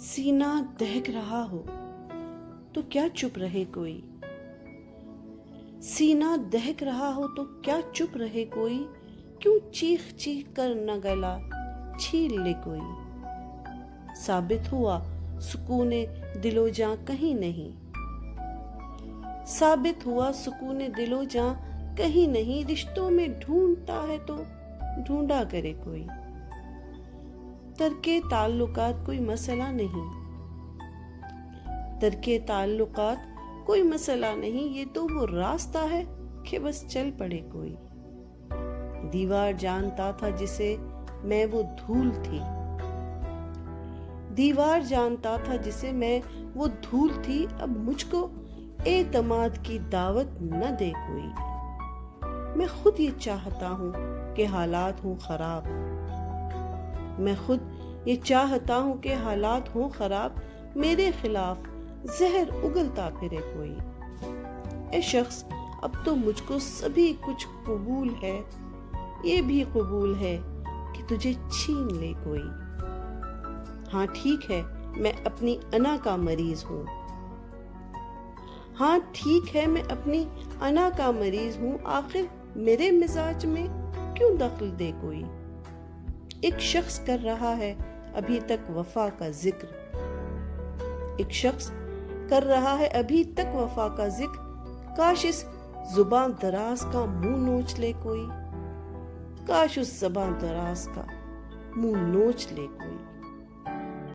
سینہ دہک رہا ہو تو کیا چپ رہے کوئی، سینہ دہک رہا ہو تو کیا چپ رہے کوئی، کیوں چیخ چیخ کر نہ گلا چھیل لے کوئی۔ ثابت ہوا سکون دل و جاں کہیں نہیں، ثابت ہوا سکون دل و جاں کہیں نہیں، رشتوں میں ڈھونڈتا ہے تو ڈھونڈا کرے کوئی۔ ترک تعلقات کوئی مسئلہ نہیں، ترک تعلقات کوئی مسئلہ نہیں، یہ تو وہ راستہ ہے کہ بس چل پڑے کوئی۔ دیوار جانتا تھا جسے میں وہ دھول تھی، دیوار جانتا تھا جسے میں وہ دھول تھی، اب مجھ کو اعتماد کی دعوت نہ دے کوئی۔ میں خود یہ چاہتا ہوں کہ حالات ہوں خراب، میں خود یہ چاہتا ہوں کہ حالات ہوں خراب، میرے خلاف زہر اگلتا پھرے کوئی۔ اے شخص اب تو مجھ کو سبھی کچھ قبول ہے، یہ بھی قبول ہے کہ تجھے چھین لے کوئی۔ ہاں ٹھیک ہے میں اپنی انا کا مریض ہوں، ہاں ٹھیک ہے میں اپنی انا کا مریض ہوں، آخر میرے مزاج میں کیوں دخل دے کوئی۔ ایک شخص کر رہا ہے ابھی تک وفا کا ذکر، ایک شخص کر رہا ہے ابھی تک وفا کا ذکر، کاش اس زباں دراز کا منہ نوچ لے کوئی، کاش اس زباں دراز کا منہ نوچ لے کوئی۔